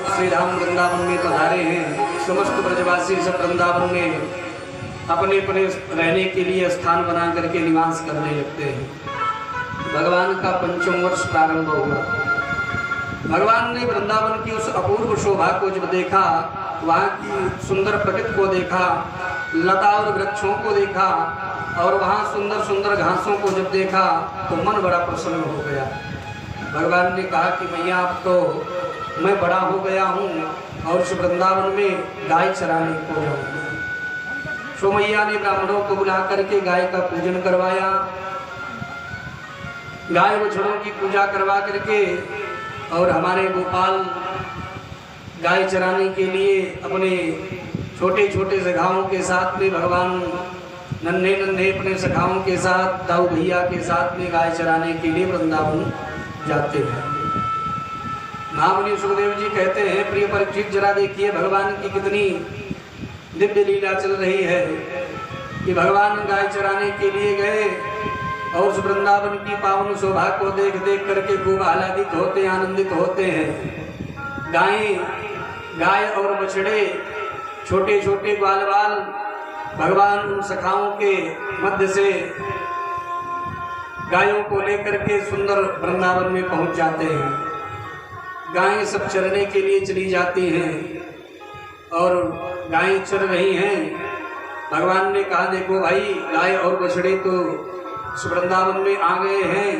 श्री धाम वृंदावन में पधारे हैं। समस्त ब्रजवासी सब वृंदावन में अपने अपने रहने के लिए स्थान बना करके निवास करने लगते हैं। भगवान का पंचम वर्ष प्रारंभ हुआ। भगवान ने वृंदावन की उस अपूर्व शोभा को जब देखा, वहाँ की सुंदर प्रकृति को देखा, लता और वृक्षों को देखा और वहाँ सुंदर सुंदर घासों को जब देखा तो मन बड़ा प्रसन्न हो गया। भगवान ने कहा कि मैया अब तो मैं बड़ा हो गया हूँ और इस वृंदावन में गाय चराने को जाऊँगा। सो मैया ने ब्राह्मणों को बुला करके गाय का पूजन करवाया। गाय बछड़ों की पूजा करवा करके और हमारे गोपाल गाय चराने के लिए अपने छोटे छोटे सखाओं के साथ में, भगवान नन्हे नन्हे अपने सखाओं के साथ, दाऊ भैया के साथ में गाय चराने के लिए वृंदावन जाते हैं। महामुनि सुखदेव जी कहते हैं, प्रिय परीक्षित जरा देखिए भगवान की कितनी दिव्य लीला चल रही है कि भगवान गाय चराने के लिए गए और उस वृंदावन की पावन शोभा को देख देख करके खूब आह्लादित होते, आनंदित होते हैं। गाय और बछड़े, छोटे छोटे ग्वाल बाल भगवान उन सखाओं के मध्य से गायों को लेकर के सुंदर वृंदावन में पहुंच जाते हैं। गायें सब चरने के लिए चली जाती हैं और गायें चर रही हैं। भगवान ने कहा, देखो भाई, गाय और बछड़े तो इस वृंदावन में आ गए हैं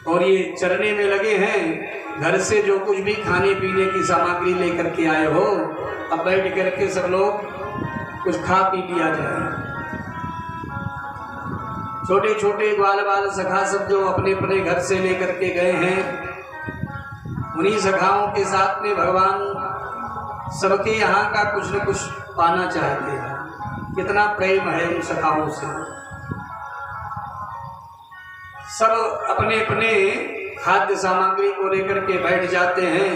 और ये चरने में लगे हैं। घर से जो कुछ भी खाने पीने की सामग्री लेकर के आए हो, अब बैठ करके सब लोग कुछ खा पी लिया जाए। छोटे छोटे ग्वाल बाल सखा सब जो अपने अपने घर से लेकर के गए हैं, उन्हीं सखाओं के साथ में भगवान सबके यहाँ का कुछ न कुछ पाना चाहते हैं। कितना प्रेम है उन सखाओं से। सब अपने अपने खाद्य सामग्री को लेकर के बैठ जाते हैं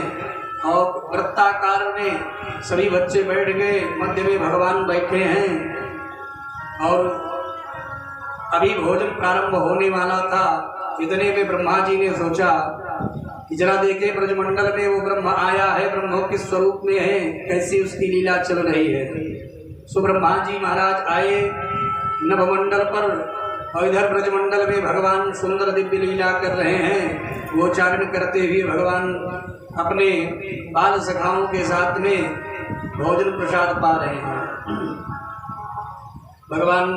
और वृत्ताकार में सभी बच्चे बैठ गए, मध्य में भगवान बैठे हैं और अभी भोजन प्रारंभ होने वाला था। इतने में ब्रह्मा जी ने सोचा कि जरा देखे ब्रजमंडल में वो ब्रह्म आया है, ब्रह्म किस स्वरूप में है, कैसी उसकी लीला चल रही है। सो ब्रह्मा जी महाराज आए नभमंडल पर और इधर ब्रजमंडल में भगवान सुंदर दिव्य लीला कर रहे हैं। गोचारण करते हुए भगवान अपने बाल सखाओं के साथ में भोजन प्रसाद पा रहे हैं। भगवान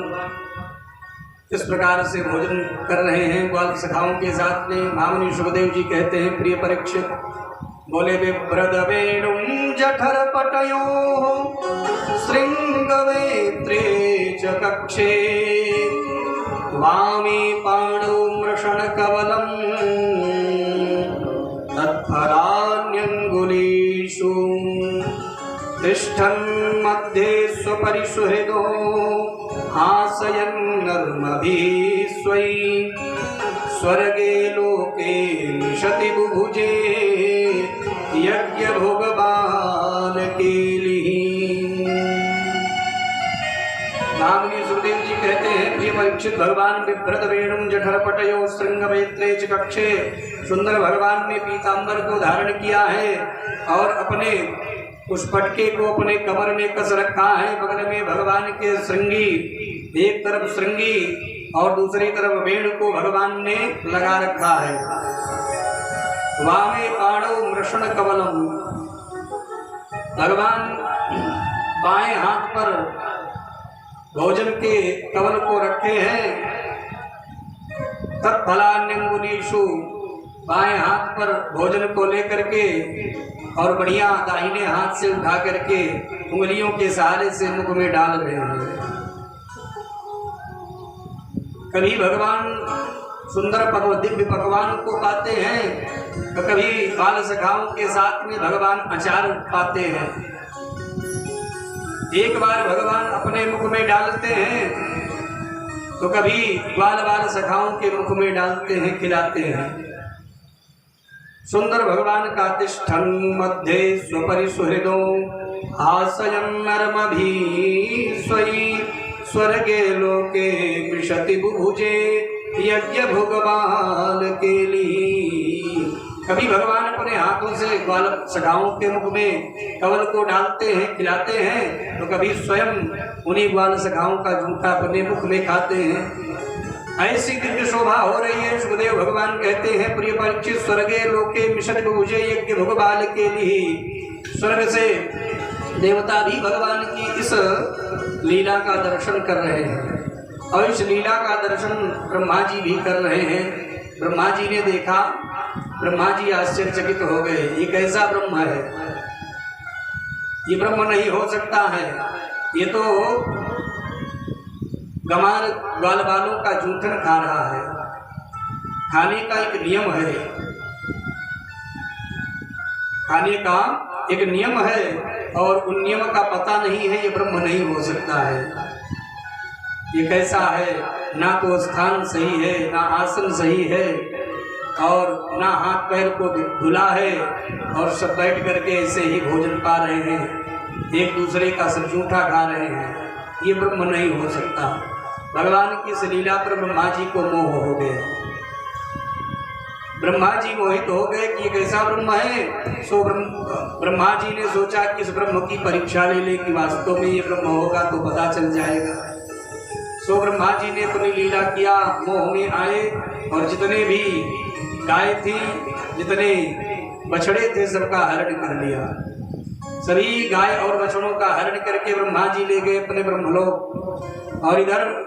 इस प्रकार से भोजन कर रहे हैं बाल सखाओं के साथ में। महामुनि सुखदेव जी कहते हैं, प्रिय परीक्षित, बोले बिभ्रद वेणुं जठर पटयो श्रृंगवेत्रे च कक्षे वामे पाणौ मृषण कवलम् तत्फलान्यंगुलीषु तिष्ठन् मध्ये स्वपरिसुहृदो हासयन्नर्मभिः स्वयि स्वर्गे लोके निशति बुभुजे यज्ञभोगबालकेलिः। महामुनि सुखदेव जी कहते हैं, प्रिय परीक्षित, भगवान बिभ्रत वेणुं जठर पटयो श्रृंगवेत्रे च कक्षे, सुंदर भगवान ने पीतांबर को धारण किया है और अपने उस पटके को अपने कमर में कस रखा है। बगल में भगवान के श्रृंगी, एक तरफ श्रृंगी और दूसरी तरफ वेणु को भगवान ने लगा रखा है। वामे पाणौ मृषण कवलम, भगवान बाएं हाथ पर भोजन के कवल को रखे हैं। तत्फलान्यंगुलीषु, बाएं हाथ पर भोजन को लेकर के और बढ़िया दाहिने हाथ से उठा करके उंगलियों के सहारे से मुख में डाल रहे हैं। कभी भगवान सुंदर दिव्य पकवान को पाते हैं तो कभी बाल सखाओं के साथ में भगवान अचार पाते हैं। एक बार भगवान अपने मुख में डालते हैं तो कभी बाल सखाओं के मुख में डालते हैं, खिलाते हैं। सुंदर भगवान का तिष्ठन् मध्ये स्वपरिसुहृदो हासयन्नर्मभिः स्वयि स्वर्गे लोके विशति बुभुजे यज्ञभोगबालकेलिः। कभी भगवान अपने हाथों से ग्वाल सखाओं के मुख में कवल को डालते हैं, खिलाते हैं, तो कभी स्वयं उन्हीं ग्वाल सखाओं का जूठा अपने मुख में खाते हैं। ऐसी दिव्य शोभा हो रही है। सुखदेव भगवान कहते हैं, प्रिय परीक्षित, स्वर्गे लोके मिशन बुझे यज्ञ भोगबाल के लिए। स्वर्ग से देवता भी भगवान की इस लीला का दर्शन कर रहे हैं और इस लीला का दर्शन ब्रह्मा जी भी कर रहे हैं। ब्रह्मा जी ने देखा, ब्रह्मा जी आश्चर्यचकित हो गए। ये कैसा ब्रह्म है? ये ब्रह्म नहीं हो सकता है, ये तो गमार ग्वाल बालों का जूठन खा रहा है। खाने का एक नियम है, खाने का एक नियम है और उन नियम का पता नहीं है, ये ब्रह्म नहीं हो सकता है। ये कैसा है? ना तो स्थान सही है, ना आसन सही है और ना हाथ पैर को धुला है और सब बैठ करके ऐसे ही भोजन पा रहे हैं, एक दूसरे का सब जूठा खा रहे हैं। ये ब्रह्म नहीं हो सकता। भगवान की इस लीला पर ब्रह्मा जी को मोह हो गया। ब्रह्मा जी मोहित हो गए कि ये कैसा ब्रह्म है। सो ब्रह्मा जी ने सोचा कि इस ब्रह्म की परीक्षा ले ले कि वास्तव में ये ब्रह्म होगा तो पता चल जाएगा। सो ब्रह्मा जी ने अपनी लीला किया, मोह में आए और जितने भी गाय थी, जितने बछड़े थे, सबका हरण कर लिया। सभी गाय और बछड़ों का हरण करके ब्रह्मा जी ले गए अपने ब्रह्मलोक। और इधर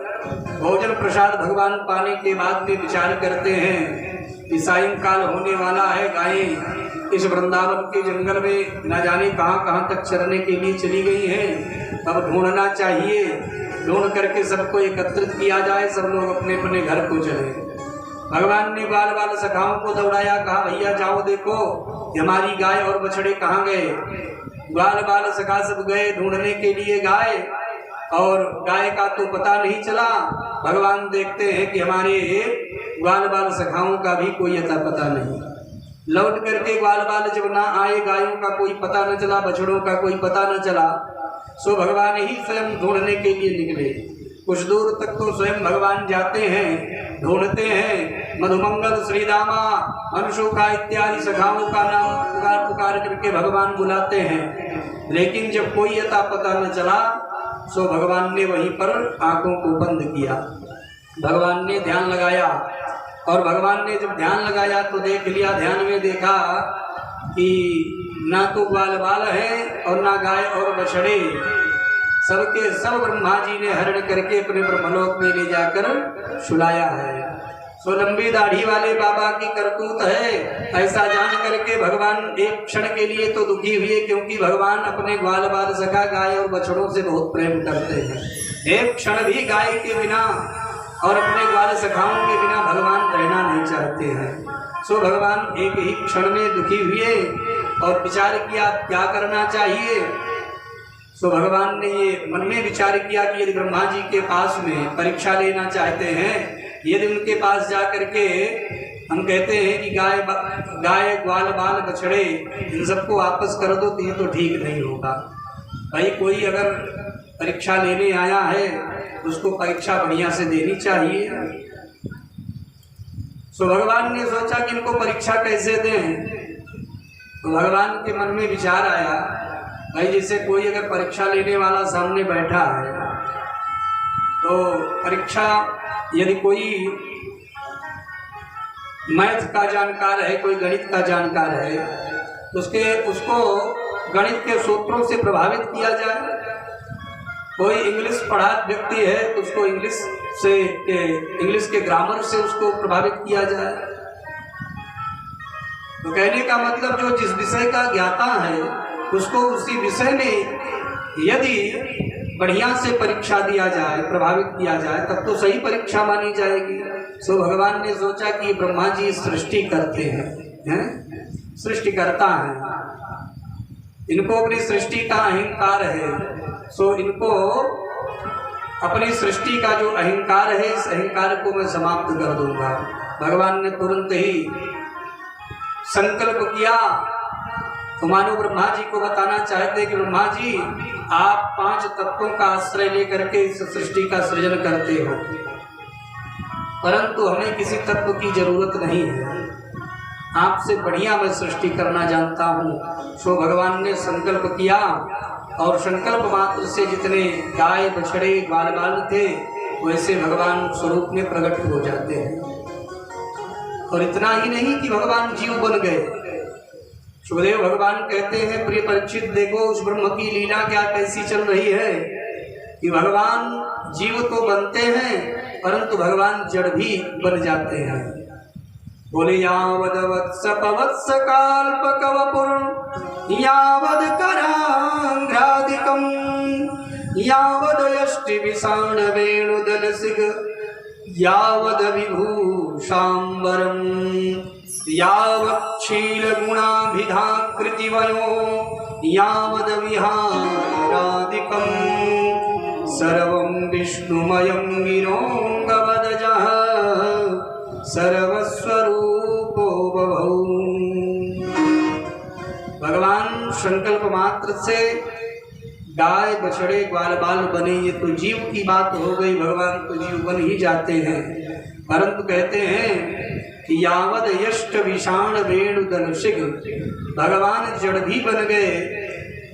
भोजन प्रसाद भगवान पाने के बाद में विचार करते हैं कि सायंकाल होने वाला है, गायें इस वृंदावन के जंगल में न जाने कहाँ कहाँ तक चरने के लिए चली गई हैं। अब ढूंढना चाहिए, ढूंढ करके सबको एकत्रित किया जाए, सब लोग अपने अपने घर को चले। भगवान ने ग्वाल बाल सखाओं को दौड़ाया, कहा भैया जाओ देखो हमारी गाय और बछड़े कहाँ गए। ग्वाल बाल सखा सब गए ढूंढने के लिए गाय, और गाय का तो पता नहीं चला। भगवान देखते हैं कि हमारे ग्वाल बाल सखाओं का भी कोई अता पता नहीं। लौट करके ग्वाल बाल जब ना आए, गायों का कोई पता न चला, बछड़ों का कोई पता न चला, सो भगवान ही स्वयं ढूंढने के लिए निकले। कुछ दूर तक तो स्वयं भगवान जाते हैं, ढूंढते हैं। मधुमंगल, श्रीदामा, अंशुका इत्यादि सखाओं का नाम पुकार पुकार करके भगवान बुलाते हैं, लेकिन जब कोई अता पता न चला, सो भगवान ने वहीं पर आंखों को बंद किया। भगवान ने ध्यान लगाया और भगवान ने जब ध्यान लगाया तो देख लिया, ध्यान में देखा कि ना तो ग्वाल बाल है और ना गाय और बछड़े, सबके सब ब्रह्मा जी ने हरण करके अपने ब्रह्मलोक में ले जाकर सुलाया है। सो लंबी दाढ़ी वाले बाबा की करतूत है। ऐसा जान करके भगवान एक क्षण के लिए तो दुखी हुए, क्योंकि भगवान अपने ग्वाल बाल सखा गाय और बछड़ों से बहुत प्रेम करते हैं। एक क्षण भी गाय के बिना और अपने ग्वाल सखाओं के बिना भगवान रहना नहीं चाहते हैं। सो भगवान एक ही क्षण में दुखी हुए और विचार किया क्या करना चाहिए। सो भगवान ने ये मन में विचार किया कि यदि ब्रह्मा जी के पास में परीक्षा लेना चाहते हैं, यदि उनके पास जा करके हम कहते हैं कि गाय ग्वाल बाल बछड़े इन सबको वापस कर दो, तो ये तो ठीक नहीं होगा। भाई कोई अगर परीक्षा लेने आया है उसको परीक्षा बढ़िया से देनी चाहिए। सो भगवान ने सोचा कि इनको परीक्षा कैसे दें। तो भगवान के मन में विचार आया, भाई जैसे कोई अगर परीक्षा लेने वाला सामने बैठा है, तो परीक्षा यदि कोई मैथ का जानकार है, कोई गणित का जानकार है, तो उसको गणित के सूत्रों से प्रभावित किया जाए। कोई इंग्लिश पढ़ा व्यक्ति है तो उसको इंग्लिश के ग्रामर से उसको प्रभावित किया जाए। तो कहने का मतलब जो जिस विषय का ज्ञाता है उसको उसी विषय में यदि बढ़िया से परीक्षा दिया जाए, प्रभावित किया जाए, तब तो सही परीक्षा मानी जाएगी। सो भगवान ने सोचा कि ब्रह्मा जी सृष्टि करते हैं, सृष्टि करता है, इनको अपनी सृष्टि का अहंकार है। सो इनको अपनी सृष्टि का जो अहंकार है, इस अहंकार को मैं समाप्त कर दूंगा। भगवान ने तुरंत ही संकल्प किया। तो मानो ब्रह्मा जी को बताना चाहते कि ब्रह्मा जी आप 5 तत्वों का आश्रय लेकर के इस सृष्टि का सृजन करते हो, परंतु हमें किसी तत्व की जरूरत नहीं है। आपसे बढ़िया मैं सृष्टि करना जानता हूँ। सो भगवान ने संकल्प किया और संकल्प मात्र से जितने गाय बछड़े बाल बाल थे वैसे भगवान स्वरूप में प्रकट हो जाते हैं। और इतना ही नहीं कि भगवान जीव बन गए। सुखदेव भगवान कहते हैं, प्रिय परीक्षित देखो उस ब्रह्म की लीला क्या कैसी चल रही है कि भगवान जीव तो बनते हैं परंतु भगवान जड़ भी बन जाते हैं। बोले यावद वत्स पवत्स काल्पक वपुर यावद करांघ्रादिकम यावद यष्टि विषाण वेणुदल सिग यावद विभूषांबरम यावच्छील गुणाभिधाकृतिवयो यावद विहारादिकं सर्वं विष्णुमयं गिरोऽङ्गवदजः सर्वस्वरूपो बभौ। भगवान संकल्प मात्र से गाय बछड़े ग्वाल बाल बने, ये तो जीव की बात हो गई। भगवान तो जीव बन ही जाते हैं, परंतु कहते हैं कि यावद यष्ट विषाण वेणुदल सिग, भगवान जड़ भी बन गए।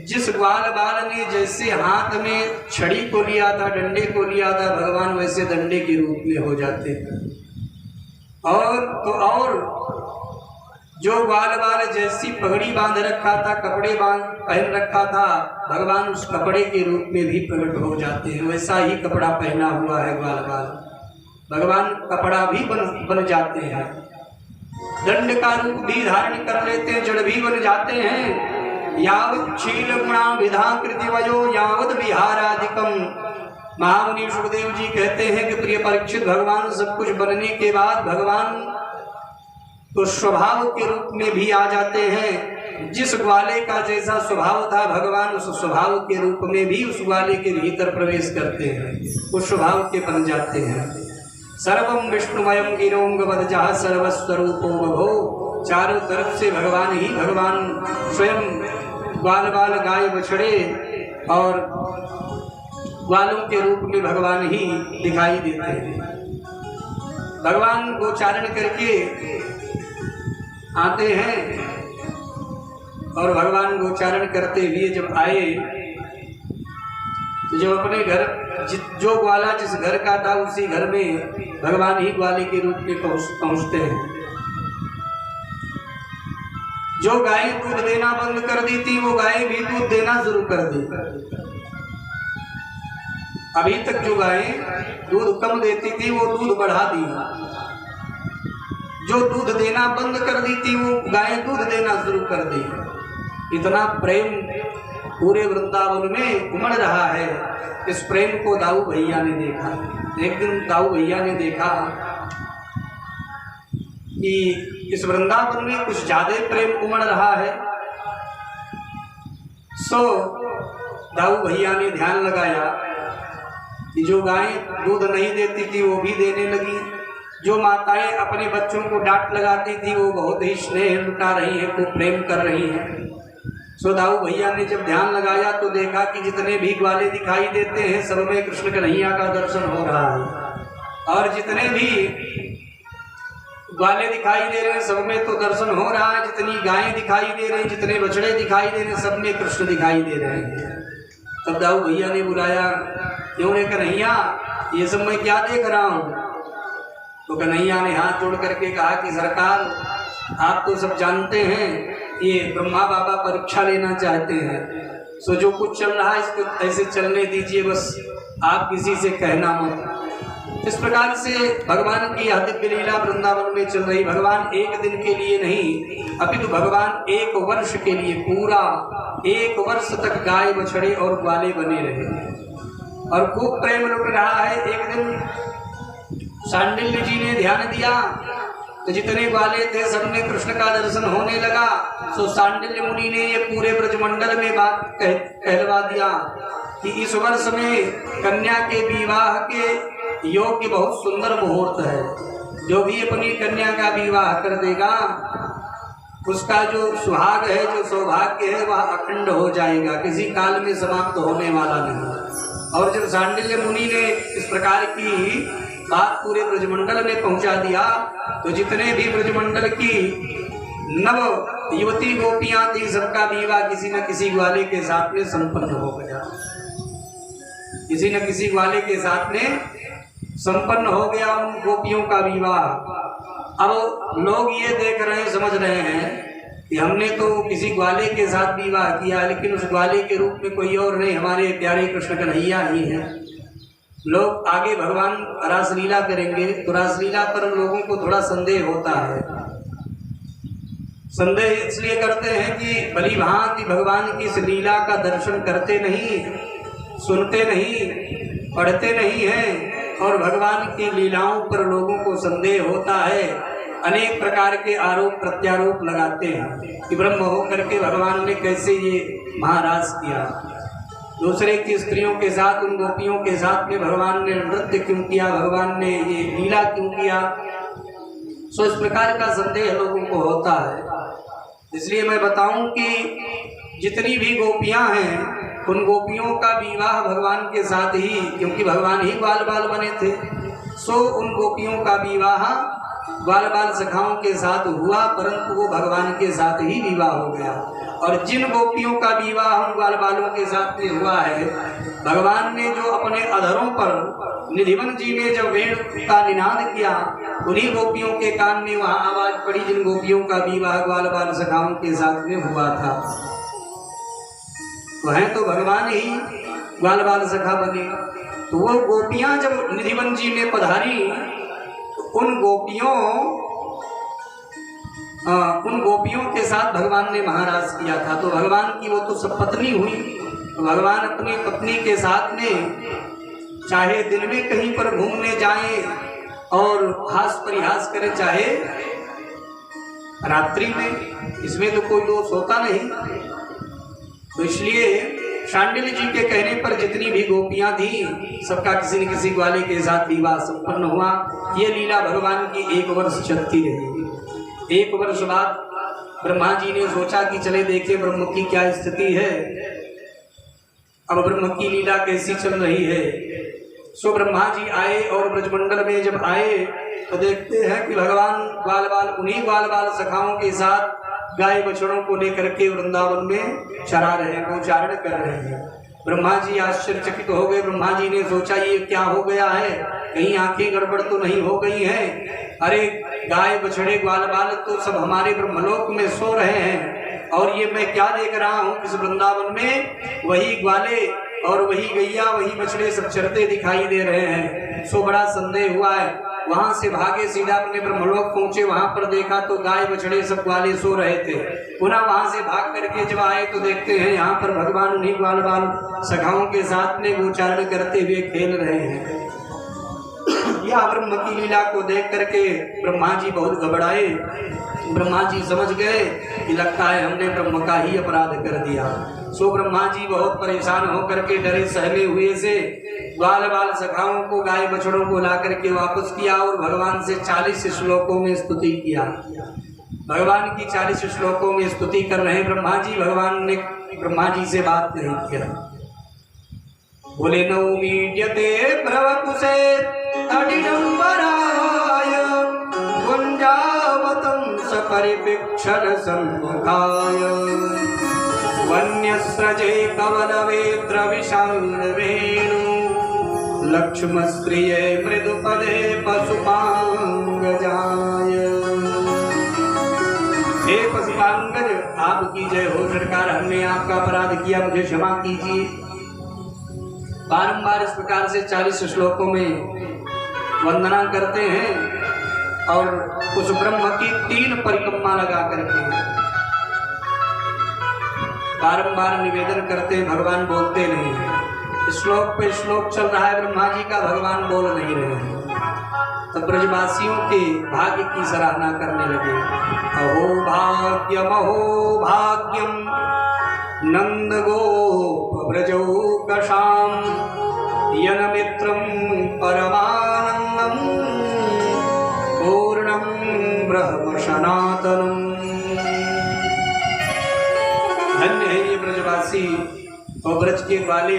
जिस ग्वाल बाल ने जैसे हाथ में छड़ी को लिया था, डंडे को लिया था, भगवान वैसे डंडे के रूप में हो जाते हैं। और जो ग्वाल बाल जैसी पगड़ी बांध रखा था, कपड़े पहन रखा था, भगवान उस कपड़े के रूप में भी प्रकट हो जाते हैं। वैसा ही कपड़ा पहना हुआ है ग्वाल बाल, भगवान कपड़ा भी बन जाते हैं। दंड का रूप भी धारण कर लेते हैं, जड़ भी बन जाते हैं। यावत् शील गुणा विधा कृतिवयो यावद विहारादिकम। महामुनि सुखदेव जी कहते हैं कि प्रिय परीक्षित, भगवान सब कुछ बनने के बाद भगवान तो स्वभाव के रूप में भी आ जाते हैं। जिस ग्वाले का जैसा स्वभाव था, भगवान उस स्वभाव के रूप में भी उस ग्वाले के भीतर प्रवेश करते हैं, उस स्वभाव के बन जाते हैं। सर्वम विष्णुमयम गिरोंगवदजः सर्वस्वरूपो बभो। चारों तरफ से भगवान ही भगवान स्वयं ग्वाल बाल गाय बछड़े और ग्वालों के रूप में भगवान ही दिखाई देते हैं। भगवान गोचारण करके आते हैं और भगवान गोचारण करते हुए जब आए तो जब अपने घर जो ग्वाला जिस घर का था उसी घर में भगवान ही ग्वाले के रूप में पहुंचते हैं। जो गाय दूध देना बंद कर दी थी वो गाय भी दूध देना शुरू कर दी। अभी तक जो गाय दूध कम देती थी वो दूध बढ़ा दी, जो दूध देना बंद कर दी थी वो गाय दूध देना शुरू कर दी। इतना प्रेम पूरे वृंदावन में उमड़ रहा है। इस प्रेम को दाऊ भैया ने देखा। एक दिन दाऊ भैया ने देखा कि इस वृंदावन में कुछ ज्यादा प्रेम उमड़ रहा है। सो दाऊ भैया ने ध्यान लगाया कि जो गाय दूध नहीं देती थी वो भी देने लगी, जो माताएं अपने बच्चों को डांट लगाती थी वो बहुत ही स्नेह लुटा रही हैं, खूब प्रेम कर रही हैं। सो दाऊ भैया ने जब ध्यान लगाया तो देखा कि जितने भी ग्वाले दिखाई देते हैं सब में कृष्ण कन्हैया का दर्शन हो रहा है, और जितने भी ग्वाले दिखाई दे रहे हैं सब में तो दर्शन हो रहा है। जितनी गायें दिखाई दे रही हैं, जितने बछड़े दिखाई दे रहे हैं, सब में कृष्ण दिखाई दे रहे हैं। तब दाऊ भैया ने बुलाया, क्यों रे कन्हैया, ये सब मैं क्या देख रहा हूँ? तो कन्हैया ने हाथ जोड़ करके कहा कि सरकार, आप तो सब जानते हैं ये ब्रह्मा बाबा परीक्षा लेना चाहते हैं, सो जो कुछ चल रहा है इसको ऐसे चलने दीजिए, बस आप किसी से कहना मत। इस प्रकार से भगवान की यह दिव्य लीला वृंदावन में चल रही। भगवान एक दिन के लिए नहीं, अपितु भगवान एक वर्ष के लिए, पूरा एक वर्ष तक गाय बछड़े और ग्वाले बने रहे और खूब प्रेम लुट रहा है। एक दिन सांडिल्य जी ने ध्यान दिया तो जितने ग्वाले थे सबने कृष्ण का दर्शन होने लगा। सो सांडिल्य मुनि ने ये पूरे ब्रजमंडल में बात कहलवा दिया कि इस वर्ष में कन्या के विवाह के योग्य बहुत सुंदर मुहूर्त है। जो भी अपनी कन्या का विवाह कर देगा उसका जो सुहाग है, जो सौभाग्य है, वह अखंड हो जाएगा, किसी काल में समाप्त होने वाला नहीं। और जब सांडिल्य मुनि ने इस प्रकार की बात पूरे ब्रजमंडल में पहुंचा दिया तो जितने भी ब्रजमंडल की नव युवती गोपियां थी, सबका विवाह किसी न किसी ग्वाले के साथ में संपन्न हो गया, किसी न किसी ग्वाले के साथ में संपन्न हो गया उन गोपियों का विवाह। अब लोग ये देख रहे हैं, समझ रहे हैं कि हमने तो किसी ग्वाले के साथ विवाह किया, लेकिन उस ग्वाले के रूप में कोई और नहीं, हमारे प्यारे कृष्ण कन्हैया ही है। लोग आगे भगवान रासलीला करेंगे तो रासलीला पर लोगों को थोड़ा संदेह होता है। संदेह इसलिए करते हैं कि भली भांति भगवान की इस लीला का दर्शन करते नहीं, सुनते नहीं, पढ़ते नहीं हैं, और भगवान की लीलाओं पर लोगों को संदेह होता है। अनेक प्रकार के आरोप प्रत्यारोप लगाते हैं कि ब्रह्म हो करके भगवान ने कैसे ये महाराज किया, दूसरे की स्त्रियों के साथ, उन गोपियों के साथ में भगवान ने नृत्य क्यों किया, भगवान ने ये लीला क्यों किया। सो इस प्रकार का संदेह लोगों को होता है। इसलिए मैं बताऊं कि जितनी भी गोपियां हैं उन गोपियों का विवाह भगवान के साथ ही, क्योंकि भगवान ही ग्वाल बाल बने थे, सो उन गोपियों का विवाह ग्वाल बाल सखाओं के साथ हुआ, परंतु वो भगवान के साथ ही विवाह हो गया। और जिन गोपियों का विवाह उन ग्वाल बालों के साथ में हुआ है, भगवान ने जो अपने अधरों पर निधिवन जी ने जब वेण का निनाद किया, उन्हीं गोपियों के कान में वहाँ आवाज पड़ी जिन गोपियों का विवाह ग्वाल बाल सखाओं के साथ में हुआ था। वह तो भगवान ही ग्वाल बाल सखा बने। तो वो गोपियां जब निधिवन जी में पधारी, उन गोपियों के साथ भगवान ने महाराज किया था। तो भगवान की वो तो सब पत्नी हुई, तो भगवान अपनी पत्नी के साथ में चाहे दिन में कहीं पर घूमने जाएं और हास परिहास करें, चाहे रात्रि में, इसमें तो कोई दोष होता नहीं। तो इसलिए शांडिल्य जी के कहने पर जितनी भी गोपियां थी, सबका किसी न किसी ग्वाले के साथ विवाह संपन्न हुआ। ये लीला भगवान की 1 वर्ष चलती रही। 1 वर्ष बाद ब्रह्मा जी ने सोचा कि चले देखें ब्रह्म की क्या स्थिति है, अब ब्रह्म की लीला कैसी चल रही है। सो ब्रह्मा जी आए और ब्रजमंडल में जब आए तो देखते हैं कि भगवान ग्वाल बाल, उन्हीं ग्वाल बाल सखाओं के साथ गाय बछड़ों को लेकर के वृंदावन में चरा रहे हैं, गोचारण कर रहे हैं। ब्रह्मा जी आश्चर्यचकित हो गए। ब्रह्मा जी ने सोचा ये क्या हो गया है, कहीं आंखें गड़बड़ तो नहीं हो गई हैं। अरे गाय बछड़े ग्वाल बाल तो सब हमारे ब्रह्मलोक में सो रहे हैं, और ये मैं क्या देख रहा हूँ, इस वृंदावन में वही ग्वाले और वही गैया, वही बछड़े सब चरते दिखाई दे रहे हैं। सो बड़ा संदेह हुआ है। वहां से भागे, सीधा अपने ब्रह्मलोक पहुंचे। वहां पर देखा तो गाय बछड़े सब ग्वाले सो रहे थे। पुनः वहां से भाग करके जब आए तो देखते हैं यहाँ पर भगवान उन्हीं ग्वाल बाल सखाओं के साथ में गोचारण करते हुए खेल रहे हैं। यह ब्रह्म की लीला को देख करके ब्रह्मा जी बहुत घबराए। ब्रह्मा जी समझ गए कि लगता है हमने ब्रह्म का ही अपराध कर दिया। सो ब्रह्मा जी बहुत परेशान होकर के डरे सहमे हुए से ग्वाल बाल सखाओं को, गाय बछड़ों को ला करके वापस किया और भगवान से 40 श्लोकों में स्तुति किया। भगवान की 40 श्लोकों में स्तुति कर रहे ब्रह्मा जी। भगवान ने ब्रह्मा जी से बात नहीं किया। बोले नौमीड्यते प्रवपुषे तडिडंबराय गुंजावतं सपरिपिक्षण सम्मुखाय वन्यस्रजे कवलवेत्र विशालवेणु लक्ष्मस्त्रिये मृदुपदे पशुपांगजाय। हे पशुपांगज, आपकी जय हो सरकार, हमने आपका अपराध किया, मुझे क्षमा कीजिए। बारंबार इस प्रकार से 40 श्लोकों में वंदना करते हैं और उस ब्रह्म की 3 परिक्रमा लगा करके बारंबार निवेदन करते हैं। भगवान बोलते नहीं हैं। श्लोक पे श्लोक चल रहा है ब्रह्मा जी का, भगवान बोल नहीं रहे हैं। तो ब्रजवासियों के भाग्य की सराहना करने लगे। अहो भाग्यम नंद गोप ब्रजौकशाम यनमित्रं परमानंदम पूर्णं ब्रह्म सनातनम। धन्य है ये ब्रजवासी और ब्रज के वाले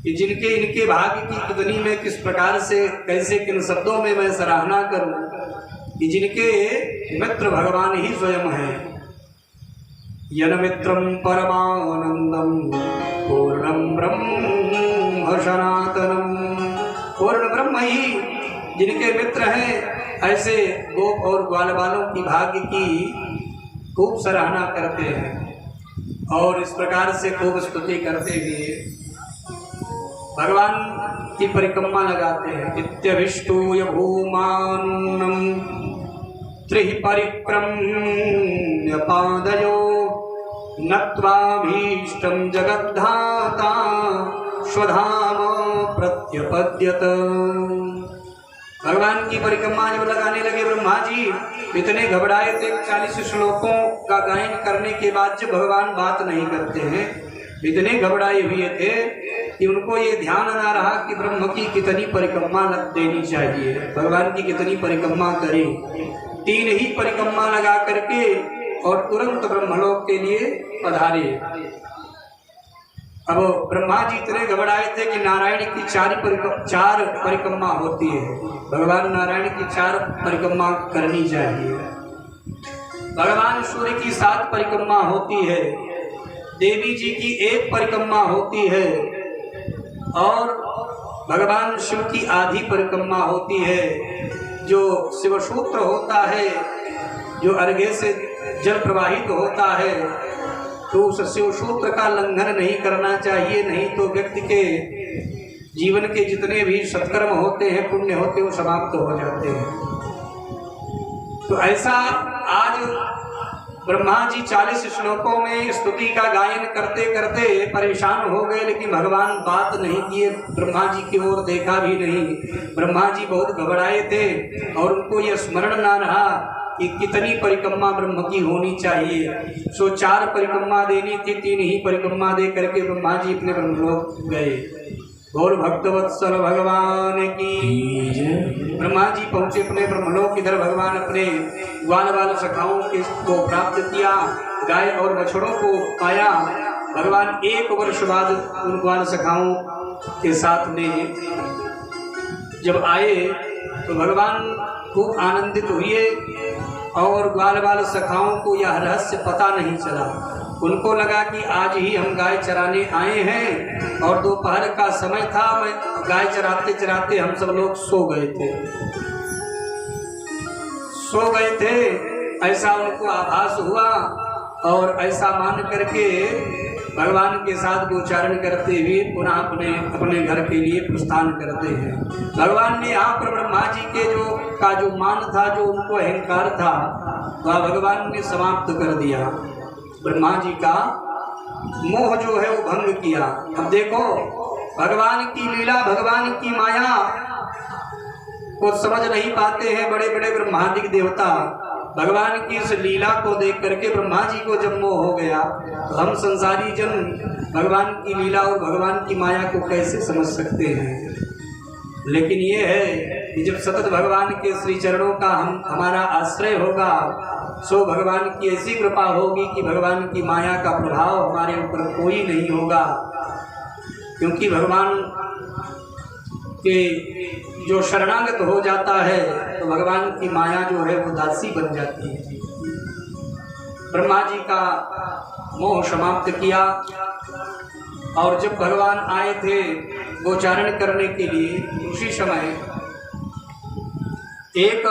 कि जिनके इनके भाग्य की कितनी में किस प्रकार से, कैसे, किन शब्दों में मैं सराहना करूं। कि जिनके मित्र भगवान ही स्वयं हैं। यन मित्रम परमानंदम पूर्णम ब्रह्म सनातनम। पूर्ण ब्रह्म ही जिनके मित्र हैं, ऐसे गोप और ग्वाल बालों की भाग्य की खूब सराहना करते हैं और इस प्रकार से खूब स्तुति करते हुए भगवान की परिक्रमा लगाते हैं। इत्यभिष्टूय भूमानम त्रिः परिक्रम्य पादयो नत्वाभीष्टं जगद्धाता स्वधाम प्रत्यपद्यत। भगवान की परिक्रमा जब लगाने लगे ब्रह्मा जी, इतने घबराए थे। 40 श्लोकों का गायन करने के बाद जब भगवान बात नहीं करते हैं, इतने घबराए हुए थे कि उनको ये ध्यान ना रहा कि ब्रह्म की कितनी परिक्रमा लग देनी चाहिए, भगवान की कितनी परिक्रमा करें। 3 ही परिक्रमा लगा करके और तुरंत ब्रह्मलोक के लिए पधारे। अब ब्रह्मा जी इतने घबराए थे कि नारायण की 4 परिक्रमा होती है, भगवान नारायण की 4 परिक्रमा करनी चाहिए। भगवान सूर्य की 7 परिक्रमा होती है, देवी जी की 1 परिक्रमा होती है और भगवान शिव की आधी परिक्रमा होती है। जो शिव सूत्र होता है, जो अर्घ्य से जल प्रवाहित होता है, तो उस शिव सूत्र का लंघन नहीं करना चाहिए, नहीं तो व्यक्ति के जीवन के जितने भी सत्कर्म होते हैं, पुण्य होते हैं, वो समाप्त हो जाते हैं। तो ऐसा आज ब्रह्मा जी 40 श्लोकों में स्तुति का गायन करते करते परेशान हो गए, लेकिन भगवान बात नहीं किए, ब्रह्मा जी की ओर देखा भी नहीं। ब्रह्मा जी बहुत घबराए थे और उनको यह स्मरण ना रहा कि कितनी परिक्रमा ब्रह्म की होनी चाहिए। सो 4 परिक्रमा देनी थी, 3 ही परिक्रमा दे करके ब्रह्मा जी अपने ब्रह्मलोक गए। गौर भक्तवत्सल भगवान की। ब्रह्मा जी पहुँचे अपने ब्रह्मलोक। इधर भगवान अपने ग्वाल बाल सखाओं को प्राप्त किया, गाय और बछड़ों को पाया। भगवान 1 वर्ष बाद उन ग्वाल सखाओं के साथ में जब आए तो भगवान खूब आनंदित हुए और ग्वाल बाल सखाओं को यह रहस्य पता नहीं चला। उनको लगा कि आज ही हम गाय चराने आए हैं और दोपहर का समय था, मैं गाय चराते चराते हम सब लोग सो गए थे, ऐसा उनको आभास हुआ और ऐसा मान करके भगवान के साथ गोचारण करते हुए पुनः अपने घर के लिए प्रस्थान करते हैं। भगवान ने यहाँ पर ब्रह्मा जी के जो मान था, जो उनको अहंकार था, वह भगवान ने समाप्त कर दिया। ब्रह्मा जी का मोह जो है वो भंग किया। अब देखो भगवान की लीला, भगवान की माया को समझ नहीं पाते हैं बड़े बड़े ब्रह्मांडिक देवता। भगवान की इस लीला को देख करके ब्रह्मा जी को जब मोह हो गया, तो हम संसारी जन भगवान की लीला और भगवान की माया को कैसे समझ सकते हैं। लेकिन ये है कि जब सतत भगवान के श्री चरणों का हमारा आश्रय होगा, सो भगवान की ऐसी कृपा होगी कि भगवान की माया का प्रभाव हमारे ऊपर कोई नहीं होगा। क्योंकि भगवान के जो शरणागत हो जाता है तो भगवान की माया जो है वो दासी बन जाती है। ब्रह्मा जी का मोह समाप्त किया और जब भगवान आए थे गोचारण करने के लिए, उसी समय एक